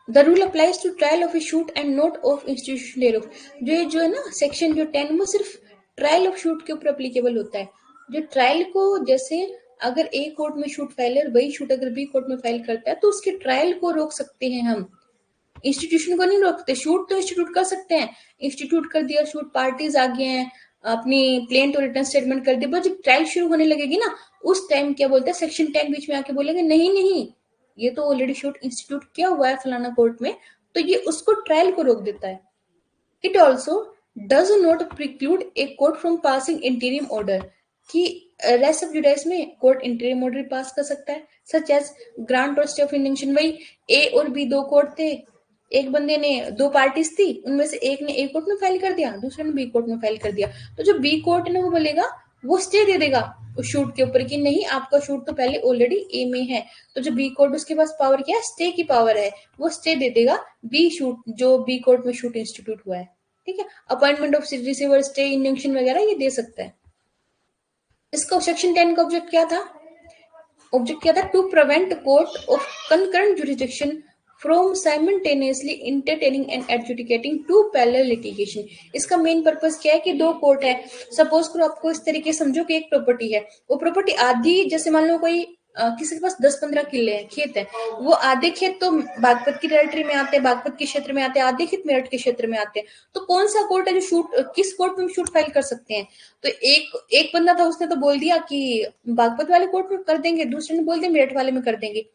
The rule applies to trial of a suit and not of institution thereof। जो है ना सेक्शन जो 10 वो सिर्फ ट्रायल ऑफ शूट के ऊपर अप्लीकेबल होता है। जो ट्रायल को, जैसे अगर ए कोर्ट में शूट फाइल है और वही शूट अगर बी कोर्ट में फाइल करता है तो उसके ट्रायल को रोक सकते हैं हम, इंस्टीट्यूशन को नहीं रोकते। शूट तो इंस्टीट्यूट कर सकते हैं, इंस्टीट्यूट कर दिया शूट, पार्टीज आ गए हैं, अपनी प्लेन और रिटर्न स्टेटमेंट कर दिया, बस जब ट्रायल शुरू होने लगेगी ना उस टाइम क्या बोलते हैं सेक्शन 10 बीच में आके बोलेंगे नहीं नहीं ये तो ऑलरेडी शूट इंस्टीट्यूट किया हुआ है फलाना कोर्ट में, तो ये उसको ट्रायल को रोक देता है। It also does not preclude a court from passing इंटीरियम order, कि रेस्ट ऑफ जुडाइस में कोर्ट इंटीरियम ऑर्डर पास कर सकता है, सच एज ग्रांट और स्टे ऑफ इंजंक्शन। वही ए और बी दो कोर्ट थे, एक बंदे ने, दो पार्टीज थी, उनमें से एक ने ए कोर्ट में फाइल कर दिया, दूसरे ने बी कोर्ट में फाइल कर दिया, तो जो बी कोर्ट है ना वो बोलेगा, वो स्टे दे देगा उस शूट के ऊपर कि नहीं आपका शूट तो पहले ऑलरेडी ए में है। तो जो बी कोर्ट, उसके पास पावर क्या है, स्टे की पावर है, वो स्टे दे देगा बी शूट, जो बी कोर्ट में शूट इंस्टीट्यूट हुआ है। ठीक है, appointment of receiver, stay, injunction वगैरह ये दे सकता है। इसका सेक्शन 10 का ऑब्जेक्ट क्या था? ऑब्जेक्ट क्या था? To prevent court of concurrent jurisdiction from simultaneously entertaining and adjudicating to parallel litigation. इसका मेन पर्पस क्या है कि दो कोर्ट है, सपोज करो आपको इस तरीके समझो कि एक प्रॉपर्टी है, वो प्रॉपर्टी आधी, जैसे मान लो कोई किसी के पास 10-15 किले हैं, खेत है, वो आधे खेत तो बागपत की टेरिटरी में आते हैं, बागपत के क्षेत्र में आते हैं, आधे खेत मेरठ के क्षेत्र में आते हैं, तो कौन सा कोर्ट है जो शूट, किस कोर्ट में शूट फाइल कर सकते हैं? तो एक बंदा था, उसने तो बोल दिया कि बागपत वाले कोर्ट में कर देंगे, दूसरे ने बोल दिया मेरठ वाले में कर देंगे।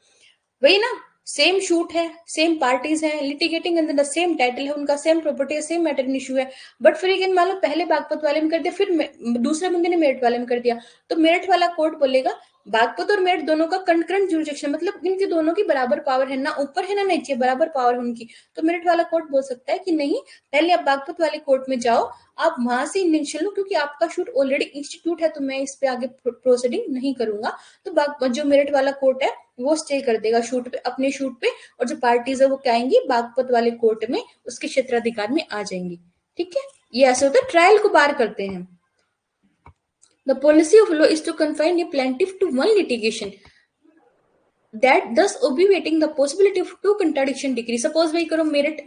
वही ना, सेम शूट है, सेम पार्टीज हैं, litigating under the same title है, उनका सेम प्रॉपर्टी है, सेम मैटर इशू है, बट फिर अगेन मान लो पहले बागपत वाले में कर दिया, फिर दूसरे बंदे ने मेरठ वाले में कर दिया, तो मेरठ वाला कोर्ट बोलेगा बागपत और मेरठ दोनों का कंकरेंट जुरिडिक्शन, मतलब इनकी दोनों की बराबर पावर है, ना ऊपर है ना नीचे, बराबर पावर है उनकी। तो मेरठ वाला कोर्ट बोल सकता है कि नहीं, पहले आप बागपत वाले कोर्ट में जाओ, आप वहां से इंजंक्शन लो, क्योंकि आपका शूट ऑलरेडी इंस्टीट्यूट है, तो मैं इस पे आगे प्रोसीडिंग नहीं करूंगा। तो जो मेरठ वाला कोर्ट है वो स्टे कर देगा शूट पे, अपने शूट पे, और जो पार्टीज है वो क्या आएंगी, बागपत वाले कोर्ट में उसके क्षेत्राधिकार में आ जाएंगी। ठीक है, ये ऐसे होता है, ट्रायल को बार करते हैं। The policy of law is to confine a plaintiff to one litigation, that thus obviating the possibility of two contradiction degree। Suppose वही करो, मेरठ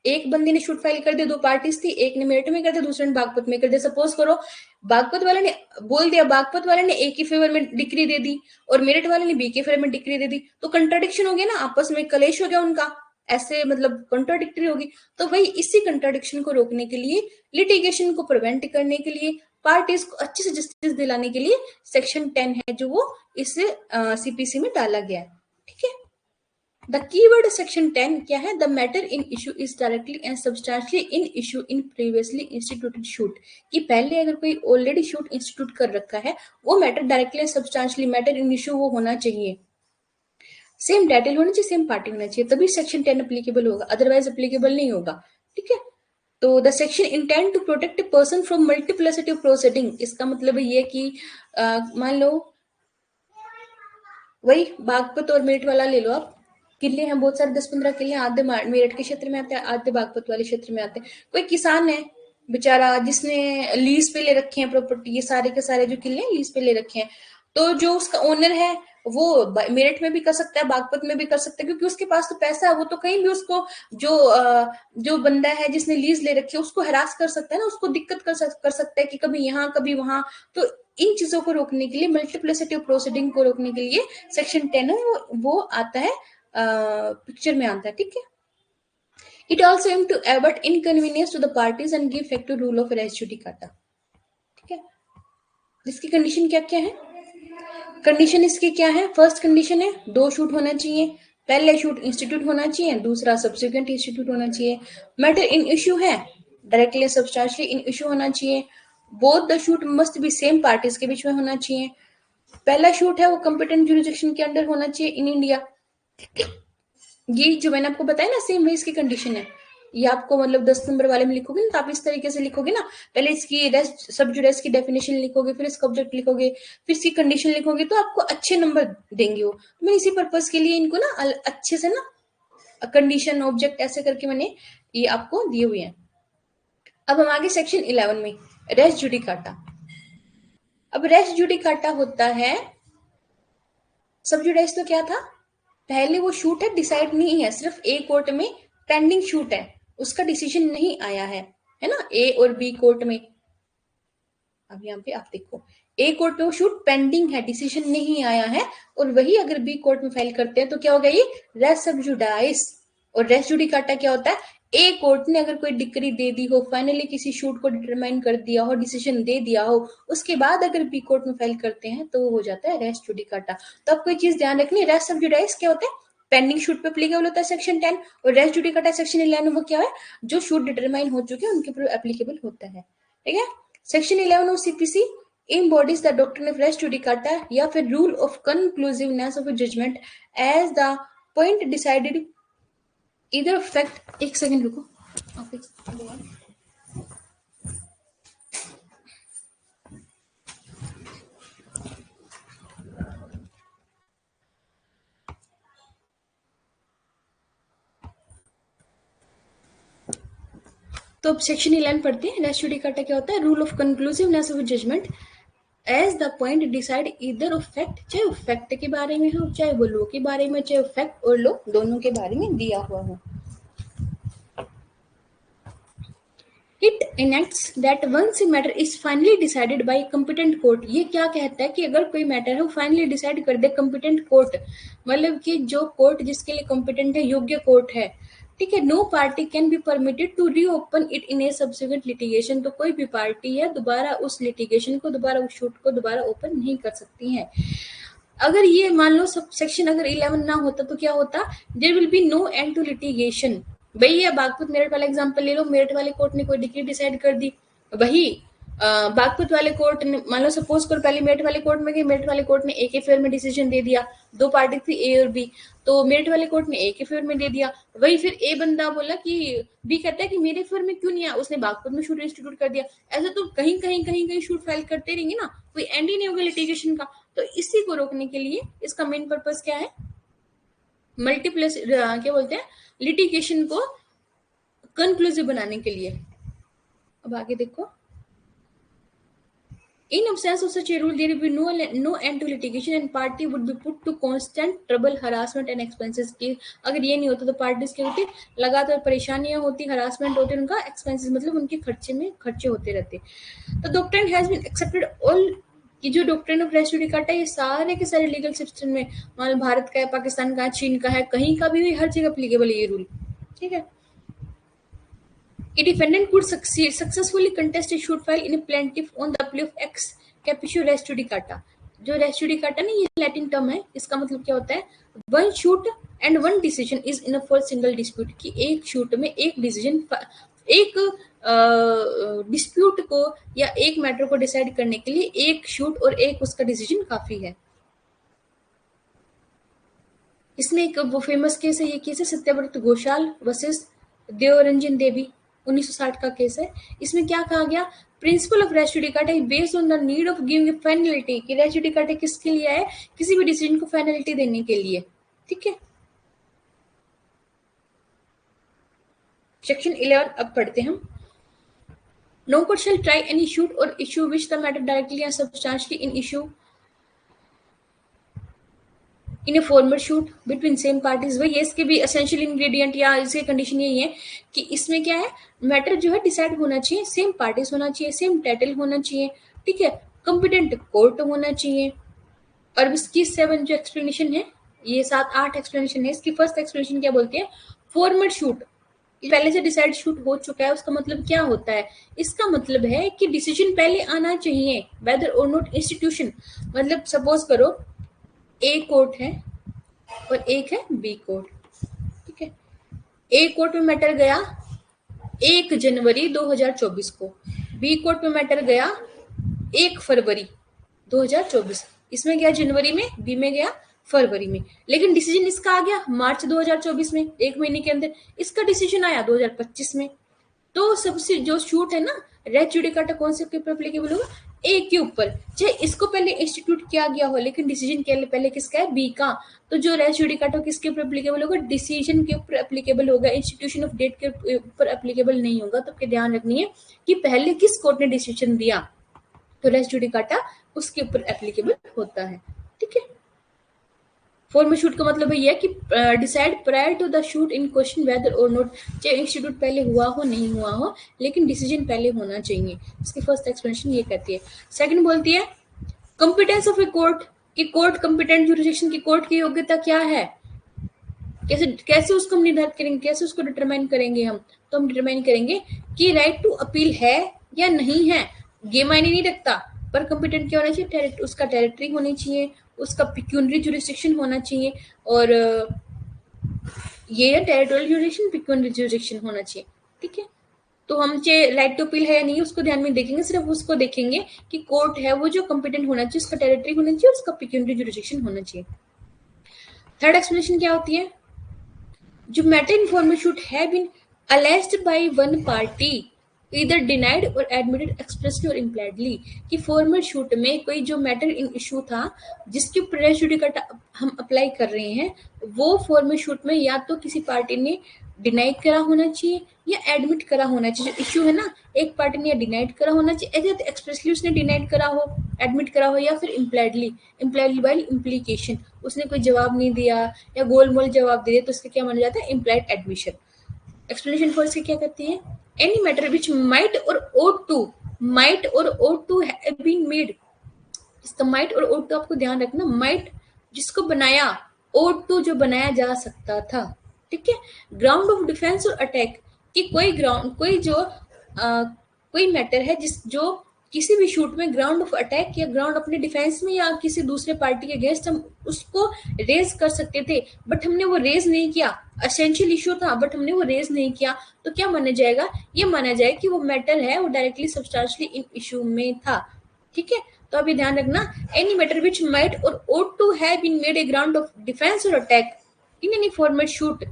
एक बंदे ने शूट फाइल कर दिया, दो पार्टीज थी, एक ने मेरठ में कर दिया, दूसरे ने बागपत में कर दिया। सपोज करो बागपत वाले ने बोल दिया, बागपत वाले ने ए के फेवर में डिक्री दे दी और मेरठ वाले ने बी के फेवर में डिक्री दे दी, तो कंट्राडिक्शन हो गया ना, आपस में कलेश हो गया उनका, ऐसे मतलब कंट्राडिक्टरी होगी। तो वही इसी कंट्राडिक्शन को रोकने के लिए, लिटिगेशन को प्रिवेंट करने के लिए, पार्टीज को अच्छे से जस्टिस दिलाने के लिए सेक्शन 10 है जो वो इस सीपीसी में डाला गया है। ठीक है, द कीवर्ड सेक्शन 10 क्या है? The matter in issue is directly and substantially in issue in previously instituted shoot, कि पहले अगर कोई ऑलरेडी शूट इंस्टीट्यूट कर रखा है, वो matter directly and substantially matter in issue वो होना चाहिए, सेम टाइटल होना चाहिए, सेम पार्टी होना चाहिए, तभी सेक्शन 10 अप्लीकेबल होगा, अदरवाइज अप्लीकेबल नहीं होगा। ठीक है, तो the section intend to protect a person from multiplicity of proceeding, इसका मतलब ये कि मान लो वही बागपत और मेरठ वाला ले लो आप, किले हैं बहुत सारे, 10-15 किले, आधे मेरठ के क्षेत्र में आते हैं, आधे बागपत वाले क्षेत्र में आते हैं। कोई किसान है बेचारा जिसने लीज पे ले रखे हैं प्रॉपर्टी, ये सारे के सारे जो किले हैं लीज पे ले रखे हैं, तो जो उसका ओनर है वो मेरठ में भी कर सकता है, बागपत में भी कर सकता है, क्योंकि उसके पास तो पैसा है, वो तो कहीं भी उसको जो बंदा है जिसने लीज ले रखी है उसको हरास कर सकता है ना, उसको दिक्कत कर सकता है कि कभी यहाँ कभी वहां। तो इन चीजों को रोकने के लिए, मल्टीप्लिसिटी ऑफ प्रोसीडिंग को रोकने के लिए सेक्शन 10 है वो आता है, पिक्चर में आता है। ठीक है, it also aim to avert inconvenience to the parties and give effect to rule of res judicata. ठीक है, इसकी कंडीशन क्या क्या है? कंडीशन इसकी क्या है? फर्स्ट कंडीशन है दो शूट होना चाहिए, पहले शूट इंस्टीट्यूट होना चाहिए, दूसरा सब्सिक्वेंट इंस्टीट्यूट होना चाहिए। मैटर इन इश्यू है, डायरेक्टली सब्सटेंशियली इन इश्यू होना चाहिए। Both the shoot must B same parties के बीच में होना चाहिए। पहला शूट है वो कंपिटेंट जुरिडिक्शन के अंडर होना चाहिए इन इंडिया। ये जो मैंने आपको बताया ना, सेम वे इसकी कंडीशन है। ये आपको मतलब 10 नंबर वाले में लिखोगे ना, तो आप इस तरीके से लिखोगे ना, पहले इसकी रेस्ट सब जुडिस की डेफिनेशन लिखोगे, फिर इसका ऑब्जेक्ट लिखोगे, फिर इसकी कंडीशन लिखोगे, तो आपको अच्छे नंबर देंगे वो। तो मैं इसी पर्पज के लिए इनको ना अच्छे से ना कंडीशन ऑब्जेक्ट ऐसे करके मैंने ये आपको दिए हुए हैं। अब हम आगे सेक्शन 11 में, रेस्ट जुडिकाटा। अब रेस्ट जुडिकाटा होता है, सब जुडिस तो क्या था, पहले वो शूट है डिसाइड नहीं है, सिर्फ ए कोर्ट में पेंडिंग शूट है, उसका डिसीजन नहीं आया है ना, ए और बी कोर्ट में। अब यहाँ पे आप देखो ए कोर्ट में वो शूट पेंडिंग है, डिसीजन नहीं आया है, और वही अगर बी कोर्ट में फाइल करते हैं तो क्या होगा, ये रेस सब जुडाइस। और रेस जुडिकाटा क्या होता है, ए कोर्ट ने अगर कोई डिक्री दे दी हो, फाइनली किसी शूट को डिटरमाइन कर दिया हो, डिसीजन दे दिया हो, उसके बाद अगर बी कोर्ट में फाइल करते हैं तो वो हो जाता है रेस जुडिकाटा। तो आपको एक चीज ध्यान रखनी है, रेस सब जुडाइस क्या होता है, पेंडिंग शूट पे एप्लीकेबल होता है सेक्शन 10, और रेस जुडिकाटा सेक्शन 11 वो क्या है, जो शूट डिटरमाइन हो चुके हैं उनके ऊपर एप्लीकेबल होता है। ठीक है, section 11 of CPC embodies the doctrine of res judicata या फिर rule of conclusiveness of a judgment as the point decided either affect। एक सेकंड रुको, तो अब सेक्शन 11 पढ़ते हैं। रेस जुडिकाटा क्या होता है, rule of conclusiveness of judgment as the point decided either of fact, चाहे वो फैक्ट के बारे में हो, चाहे वो लो के बारे में, चाहे फैक्ट और लो दोनों के बारे में दिया हुआ हो। It enacts that once a matter is finally decided by competent court, ये क्या कहता है कि अगर कोई मैटर है वो फाइनली डिसाइड कर दे competent कोर्ट, मतलब कि जो कोर्ट जिसके लिए competent है, योग्य कोर्ट है, ठीक है, no party can be permitted to reopen it in a subsequent litigation, तो कोई भी पार्टी है दोबारा उस लिटिगेशन को, दोबारा उस शूट को दोबारा ओपन नहीं कर सकती है। अगर ये मान लो सब सेक्शन अगर 11 ना होता तो क्या होता, there will be no end to litigation. भाई ये बागपत मेरठ वाला एग्जांपल ले लो, मेरठ वाले कोर्ट ने कोई डिग्री डिसाइड कर दी, वही बागपत वाले कोर्ट ने, मान लो सपोज कर पहले मेरठ वाले कोर्ट में गई, मेरठ वाले कोर्ट ने ए के फेवर में डिसीजन दे दिया, दो पार्टी थी ए और बी, तो मेरठ वाले कोर्ट ने ए के फेवर में दे दिया, वही फिर ए बंदा बोला कि बी कहता है कि मेरे फेवर में क्यों नहीं आया, उसने बागपत में शूट इंस्टीट्यूट कर दिया, ऐसा तो कहीं कहीं कहीं कहीं शूट फाइल करते रहेंगे ना, कोई एंड ही नहीं होगा लिटिगेशन का। तो इसी को रोकने के लिए इसका मेन पर्पस क्या है, मल्टीप्लस क्या बोलते हैं, लिटिगेशन को कंक्लूसिव बनाने के लिए। अब आगे देखो, in absence of such a rule there will be no end to litigation and party would be put to constant trouble, harassment and expenses की अगर ये नहीं होता तो पार्टीज क्या होती, लगातार परेशानियां होती, हरासमेंट होती, उनका एक्सपेंसेस मतलब उनके खर्चे में खर्चे होते रहते। तो doctrine has been accepted all, कि जो डॉक्ट्रिन ऑफ रेस जुडिकाटा ये सारे के सारे लीगल सिस्टम में, मान भारत का है, पाकिस्तान का है, चीन का है, कहीं का भी हर जगह एप्लीकेबल है ये रूल। ठीक है, A defendant could successfully contest a shoot file in a plaintiff on the plea of ex capicio res judicata। जो res judicata नहीं, ये लैटिन टर्म है, इसका मतलब क्या होता है, one shoot and one decision is enough for single dispute, कि एक शूट में एक डिसीजन, एक डिस्प्यूट को या एक मैटर को डिसाइड करने के लिए एक शूट और एक उसका डिसीजन काफी है। इसमें एक वो फेमस केस है, ये केस है सत्यव्रत घोषाल वर्सेस देवरंजन देवी, 1960 का केस है। इसमें क्या कहा गया, principle of res judicata is based on the need of giving finality, कि रेस जुडिकाटा किसके लिए है, किसी भी डिसीजन को फाइनलिटी देने के लिए। ठीक है, सेक्शन 11 अब पढ़ते हैं हम। No court shall try any suit or issue which the matter directly या substantially in issue in a former suit between same parties. वही है, इसके भी एसेंशियल इंग्रेडिएंट या इसकी कंडीशन यही है कि इसमें क्या है, मैटर जो है डिसाइड होना चाहिए, सेम पार्टीज होना चाहिए, सेम टाइटल होना चाहिए, ठीक है, कॉम्पिटेंट कोर्ट होना चाहिए। और इसकी 7 जो एक्सप्लेनेशन है, ये 7-8 एक्सप्लेनेशन है। इसकी फर्स्ट एक्सप्लेनेशन क्या बोलती है, फॉर्मल शूट, पहले से डिसाइड शूट हो चुका है, उसका मतलब क्या होता है, इसका मतलब है कि डिसीजन पहले आना चाहिए, वेदर और नॉट इंस्टीट्यूशन। मतलब सपोज करो ए कोर्ट है और एक है बी कोर्ट, ठीक है, ए कोर्ट में मैटर गया 1 जनवरी 2024 को, बी कोर्ट में मैटर गया 1 फरवरी 2024, इसमें गया जनवरी में, बी में गया फरवरी में, लेकिन डिसीजन इसका आ गया मार्च 2024 में, 1 महीने के अंदर। इसका डिसीजन आया 2025 में। तो सबसे जो शूट है ना, रेस जुडिकाटा कौन से के ऊपर एप्लीकेबल होगा, ए के ऊपर, चाहे इसको पहले इंस्टीट्यूट किया गया हो, लेकिन डिसीजन के पहले किसका है, बी का। तो जो रेस जुडिकाटा किसके ऊपर एप्लीकेबल होगा, डिसीजन के ऊपर एप्लीकेबल होगा, इंस्टीट्यूशन ऑफ डेट के ऊपर एप्लीकेबल नहीं होगा। तो आपके ध्यान रखनी है कि पहले किस कोर्ट ने डिसीजन दिया, तो रेस जुडिकाटा उसके ऊपर एप्लीकेबल होता है। ठीक है, फॉर्मल शूट का मतलब ये है कि decide prior to the suit in question whether or not, चाहे इंस्टीट्यूट पहले हुआ हो नहीं हुआ हो, लेकिन डिसीजन पहले होना चाहिए। इसकी फर्स्ट एक्सप्लेनेशन ये कहती है। सेकंड बोलती है कॉम्पिटेंस ऑफ ए कोर्ट, कि कोर्ट कॉम्पिटेंट जुरिडिक्शन की, कोर्ट की योग्यता क्या है, कैसे कैसे उसको हम निर्धारित करेंगे, कैसे उसको डिटरमाइन करेंगे हम, तो हम डिटरमाइन करेंगे कि राइट टू अपील है या नहीं है, ये मायने नहीं रखता, पर कॉम्पिटेंट क्या होना चाहिए, उसका टेरिटरी होनी चाहिए, उसका पिक्यूनरी जुरिस्डिक्शन होना चाहिए, और ये है टेरिटोरियल जुरिस्डिक्शन, पिक्यूनरी जुरिस्डिक्शन होना चाहिए। ठीक है, तो हम चाहे राइट टू अपील है या नहीं उसको ध्यान में देखेंगे, सिर्फ उसको देखेंगे कि कोर्ट है वो जो कॉम्पिटेंट होना चाहिए, उसका टेरिटरी होना चाहिए, उसका पिक्यूनरी जुरिस्डिक्शन होना चाहिए। थर्ड एक्सप्लेनेशन क्या होती है, जो matter in formal suit have been alleged by one party either denied or admitted expressly or impliedly, कि फॉर्मल शूट में कोई जो मैटर इन इशू था जिसके ऊपर रेस जुडिकाटा हम अप्लाई कर रहे हैं, वो फॉर्मल शूट में या तो किसी पार्टी ने डिनाई करा होना चाहिए या एडमिट करा होना चाहिए। जो इशू है ना, एक पार्टी ने डिनाइड करा होना चाहिए, ऐसे एक्सप्रेसली उसने डिनाइड करा हो, एडमिट करा हो, या फिर इम्प्लाइडली बाय इम्प्लीकेशन, उसने कोई जवाब नहीं दिया या गोल मोल जवाब दे दिया, तो उसका क्या माना जाता है, इम्प्लाइड एडमिशन। एक्सप्लेनेशन फॉर इसके क्या कहती है, एनी मैटर विच माइट और ought to have been made, इसका माइट और ought to आपको ध्यान रखना, माइट जिसको बनाया, ought to जो बनाया जा सकता था। ठीक है, ग्राउंड ऑफ डिफेंस और अटैक, कि कोई मैटर है जो किसी भी शूट में ग्राउंड ऑफ अटैक या ग्राउंड अपने डिफेंस में या किसी दूसरे पार्टी के अगेंस्ट हम उसको रेज कर सकते थे, बट हमने वो रेज नहीं किया, एसेंशियल इशू था बट हमने वो रेज नहीं किया, तो क्या माना जाएगा, ये माना जाएगा कि वो मैटर है वो डायरेक्टली सब्सटेंशियली इन इशू में था। ठीक है, तो अभी ध्यान रखना, एनी मैटर विच माइट और ought to have been made a ground of defense or attack in any formal shoot,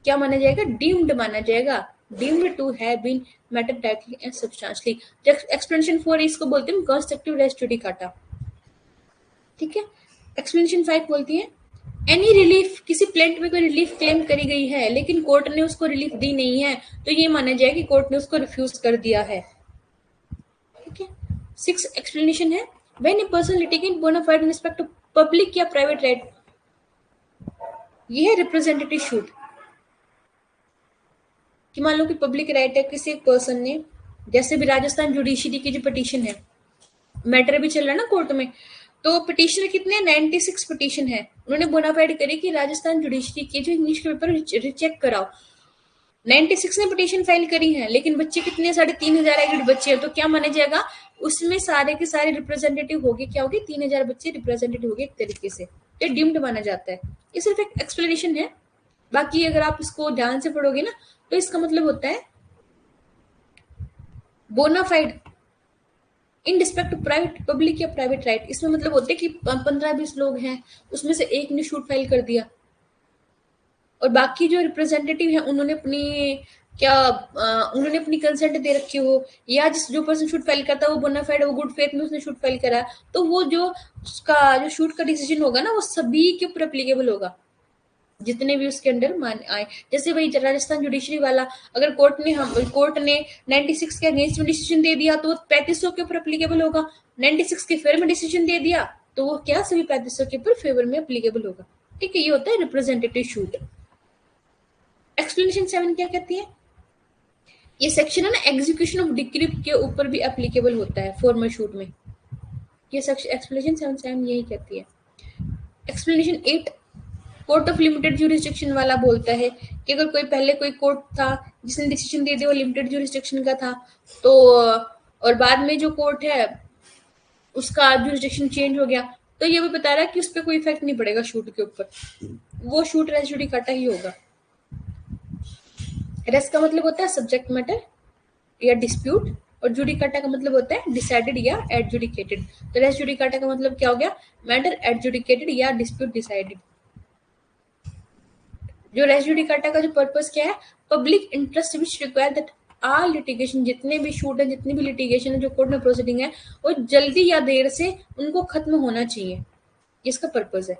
क्या माना जाएगा, डीम्ड माना जाएगा, deemed to have been matter directly and substantially. Explanation 4 इसको बोलते हैं कंस्ट्रक्टिव रेस जुडिकाटा। ठीक है, एक्सप्लेनेशन 5 बोलती है एनी रिलीफ, किसी प्लेंट में कोई रिलीफ क्लेम करी गई है लेकिन कोर्ट ने उसको रिलीफ दी नहीं है, तो ये माना जाए कि कोर्ट ने उसको रिफ्यूज कर दिया है। ठीक है, 6 एक्सप्लेनेशन है when a person litigate bona fide in respect to public या प्राइवेट राइट, ये है रिप्रेजेंटेटिव शूट, कि मान लो कि पब्लिक राइट है, किसी एक पर्सन ने, जैसे भी राजस्थान जुडिशरी की जो पिटीशन है, मैटर भी चल रहा है ना कोर्ट में, तो पिटीशनर कितने 96 पिटीशन है, उन्होंने बोनाफाइड करी कि राजस्थान जुडिशरी के जो इंग्लिश के पेपर रिचेक कराओ, 96 ने पिटीशन फाइल करी है, लेकिन बच्चे कितने 3500 एग्रीड बच्चे हैं, तो क्या माना जाएगा, उसमें सारे के सारे रिप्रेजेंटेटिव हो गए, क्या हो गए 3000 बच्चे रिप्रेजेंटेटिव हो गए एक तरीके से, ये डीम्ड माना जाता है। ये सिर्फ एक एक्सप्लेनेशन है, बाकी अगर आप इसको ध्यान से पढ़ोगे ना तो इसका मतलब होता है bona fide in respect to private public या प्राइवेट राइट, इसमें मतलब होता है कि 15-20 लोग हैं, उसमें से एक ने शूट फाइल कर दिया और बाकी जो रिप्रेजेंटेटिव है उन्होंने अपनी कंसेंट दे रखी हो, या जो पर्सन शूट फाइल करता है वो बोनाफाइड, वो गुड फेथ में उसने शूट फाइल करा, तो वो जो उसका जो शूट का डिसीजन होगा ना वो सभी के ऊपर एप्लीकेबल होगा, जितने भी उसके अंडर मान आए। जैसे वही राजस्थान जुडिशरी वाला, अगर कोर्ट ने 96 के अगेंस्ट में डिसीजन दे दिया तो वो 3500 के ऊपर एप्लीकेबल होगा, 96 के फेवर में डिसीजन दे दिया तो वो क्या सभी 3500 के ऊपर फेवर में एप्लीकेबल होगा। ठीक है, ये होता है रिप्रेजेंटेटिव शूट। एक्सप्लेनेशन 7 क्या कहती है, ये सेक्शन है ना एग्जीक्यूशन ऑफ डिक्री के ऊपर भी एप्लीकेबल होता है फॉर्मल शूट में, ये सेक्शन एक्सप्लेनेशन 7 यही कहती है। Explanation 8 court of limited jurisdiction वाला बोलता है कि अगर कोई कोर्ट था जिसने डिसीजन दे दिया वो लिमिटेड ज्यूरिसडिक्शन का था, तो और बाद में जो कोर्ट है उसका ज्यूरिसडिक्शन चेंज हो गया, तो ये भी बता रहा है कि उस पर कोई इफेक्ट नहीं पड़ेगा शूट के ऊपर, वो शूट रेस जुडिकाटा ही होगा। रेस का मतलब होता है सब्जेक्ट मैटर या डिस्प्यूट, और जुडिकाटा का मतलब होता है डिसाइडेड या एडजुडिकेटेड। तो रेस जुडिकाटा का मतलब क्या हो गया, मैटर एडजुडिकेटेड या डिस्प्यूट डिसाइडेड। जो रेस जुडिकाटा का जो पर्पस क्या है, public interest which require that all litigation, जितने भी शूट है, जितनी भी लिटिगेशन है जो कोर्ट में प्रोसीडिंग है, वो जल्दी या देर से उनको खत्म होना चाहिए, इसका पर्पस है।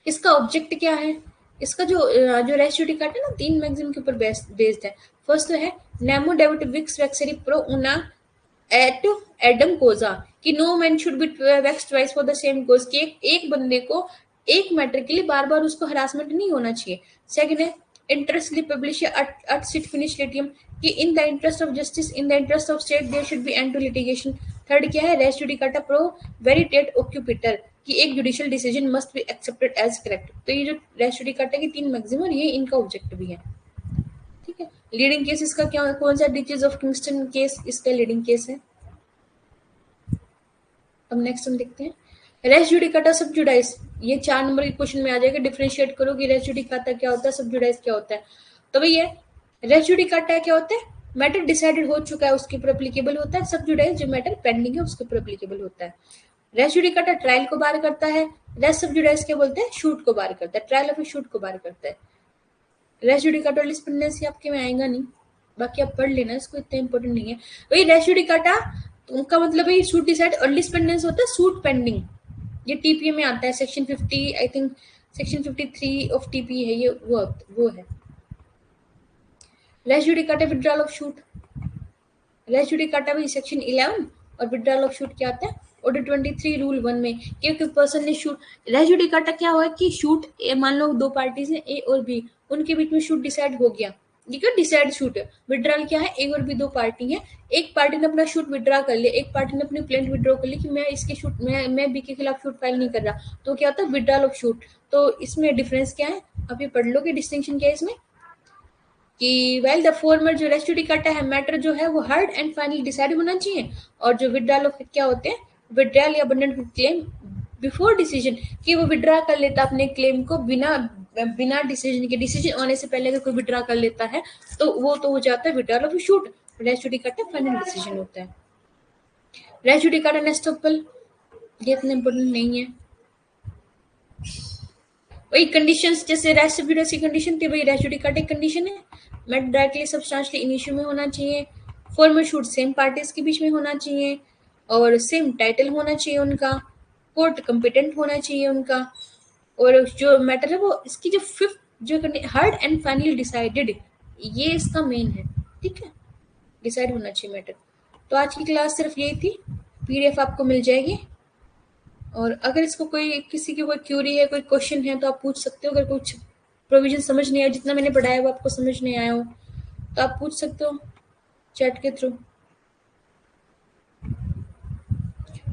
इसका ऑब्जेक्ट क्या है, इसका जो रेस जुडिकाटा है ना 3 मैगजीम के ऊपर बेस्ड है। फर्स्ट तो है नेमो डेविड विक्स वेक्सरी प्रो उना एट एडम कोजा, कि no man should be vexed twice for the same cause, कि एक बंदे को एक मैटर के लिए बार बार उसको हरासमेंट नहीं होना चाहिए। सेकंड है interest the publisher at sit finish litigium कि in the interest of justice in the interest of state there should be end to litigation. Third क्या है रेस जुडिकाटा प्रो वेरिटेट ओक्यूपिटर कि एक judicial decision must be accepted as correct. तो ये जो रेस जुडिकाटा की 3 मैक्सिमम ये इनका ऑब्जेक्ट भी है। ठीक है, लीडिंग केस इसका क्या कौन सा डिचेज ऑफ किंगस्टन केस इसका लीडिंग केस है। अब नेक्स्ट हम देखते हैं रेस जुडिकाटा सब जुडाइस। ये 4 नंबर के क्वेश्चन में आ जाएगा। डिफरेंशिएट करो कि रेस जुडिकाटा क्या होता है सब जुडाइस क्या होता है। तो भैया रेस जुडिकाटा क्या होता है मैटर डिसाइडेड हो चुका है उसके ऊपर एप्लीकेबल होता है। सब जुडाइस जो मैटर पेंडिंग है उसके ऊपर एप्लीकेबल होता है। रेस जुडिकाटा ट्रायल को बार करता है। रेस सब जुडाइस क्या बोलते हैं शूट को बार करता है। ट्रायल ऑफ शूट को बार करता है। रेस जुडिकाटा लिस्पेंडेंसी आपके में आएगा नहीं, बाकी आप पढ़ लेना इसको, इतना इंपॉर्टेंट नहीं है। वही रेस जुडिकाटा उनका मतलब है सूट डिसाइड और लिस्पेंडेंस होता है सूट पेंडिंग। ये टीपीए में आता है section 50 I think section 53 of TPA है ये वो है। Res judicata withdrawal of suit. Res judicata भी सेक्शन 11 और विड्रॉल ऑफ शूट क्या आता है ऑर्डर 23 रूल 1 में क्योंकि पर्सन ने शूट। रेस जुडिकाटा क्या हुआ कि शूट मान लो दो पार्टीज हैं ए और बी उनके बीच में शूट डिसाइड हो गया। ठीक है डिसाइड शूट है। विड्रॉल क्या है ए और बी दो पार्टी है। एक पार्टी ने अपना शूट विड्रॉ कर लिया एक पार्टी ने अपनी प्लेंट विड्रॉ कर ली कि मैं इसके शूट मैं बी के खिलाफ शूट फाइल नहीं कर रहा। तो क्या होता है विड्रॉल ऑफ शूट। तो इसमें डिफरेंस क्या है आप ये पढ़ लो कि डिस्टिंक्शन क्या है इसमें कि वेल द फॉर्मर जो रेस जुडिकाटा है मैटर जो है वो हार्ड एंड फाइनली डिसाइड होना चाहिए और जो विड्रॉल ऑफ क्या होते हैं विड्रॉल या अबंडेंट क्लेम बिफोर डिसीजन कि वो विड्रॉ कर लेता अपने क्लेम को बिना बिना डिसीजन के। डिसीजन होने से पहले अगर कोई विड्रॉ कर लेता है तो वो तो हो जाता है withdrawal of suit. Res judicata final decision होता है। रेस जुडिकाटा नेस्टोपल ये इतना इंपॉर्टेंट नहीं है। वही कंडीशंस जैसे रेस की कंडीशन थी वही रेस जुडिकाटा कंडीशन है। मेट डायरेक्टली सब्सटेंशियली इन इश्यू में होना चाहिए। फॉर्मल शूट सेम पार्टीज के बीच में होना चाहिए और सेम टाइटल होना चाहिए उनका। कोर्ट कंपिटेंट होना चाहिए उनका और जो मैटर है वो इसकी जो फिफ्थ जो हार्ड एंड फाइनली डिसाइडेड ये इसका मेन है। ठीक है डिसाइड होना चाहिए मैटर। तो आज की क्लास सिर्फ यही थी। पीडीएफ आपको मिल जाएगी और अगर इसको कोई किसी की कोई क्यूरी है कोई क्वेश्चन है तो आप पूछ सकते हो। अगर कुछ प्रोविजन समझ नहीं आया जितना मैंने पढ़ाया वो आपको समझ नहीं आया हो तो आप पूछ सकते हो चैट के थ्रू।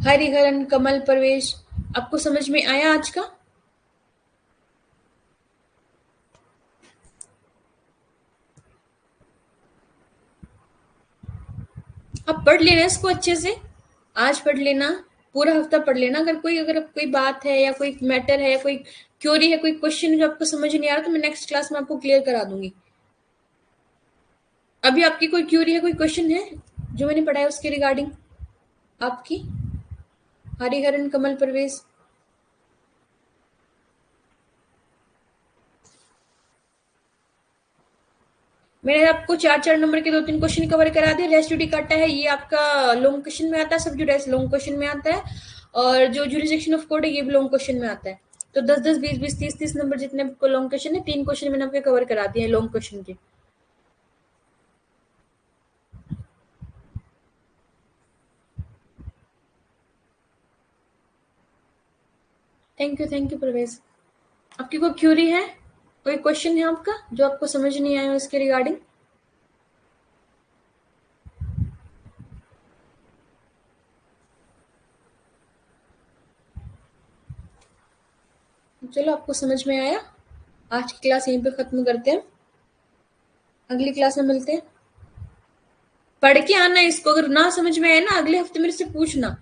हरिहरन कमल परवेश आपको समझ में आया आज का। आप पढ़ लेना इसको अच्छे से। आज पढ़ लेना पूरा हफ्ता पढ़ लेना। अगर कोई बात है या कोई मैटर है कोई क्यूरी है कोई क्वेश्चन जो आपको समझ नहीं आ रहा तो मैं नेक्स्ट क्लास में आपको क्लियर करा दूंगी। अभी आपकी कोई क्यूरी है कोई क्वेश्चन है जो मैंने पढ़ाया उसके रिगार्डिंग आपकी। हरिहरन कमल परवेज मैंने आपको 4 नंबर के 2-3 क्वेश्चन कवर करा दिए। रेस जुडिकाटा है ये आपका लॉन्ग क्वेश्चन में आता है। सब जुडाइस लॉन्ग क्वेश्चन में आता है और जो जुरिसडिक्शन ऑफ कोर्ट है ये भी लॉन्ग क्वेश्चन में आता है। तो 10-10 20-20 30-30 नंबर जितने आपको लॉन्ग क्वेश्चन है 3 क्वेश्चन मैंने आपके कवर करा दिए हैं लॉन्ग क्वेश्चन के। Thank you Parvez. आपकी कोई क्यूरी है कोई क्वेश्चन है आपका जो आपको समझ नहीं आया इसके रिगार्डिंग। चलो आपको समझ में आया। आज की क्लास यहीं पे खत्म करते हैं। अगली क्लास में मिलते हैं। पढ़ के आना इसको अगर ना समझ में आया ना अगले हफ्ते मेरे से पूछना।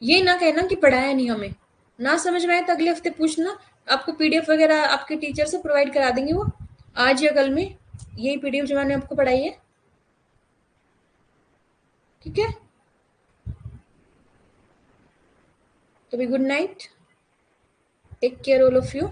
ये ना कहना कि पढ़ाया नहीं हमें। ना समझ में आए तो अगले हफ्ते पूछना। आपको पीडीएफ वगैरह आपके टीचर से प्रोवाइड करा देंगे वो आज या कल में। यही पीडीएफ जो मैंने आपको पढ़ाई है। ठीक है तो भी good night. Take care all of you.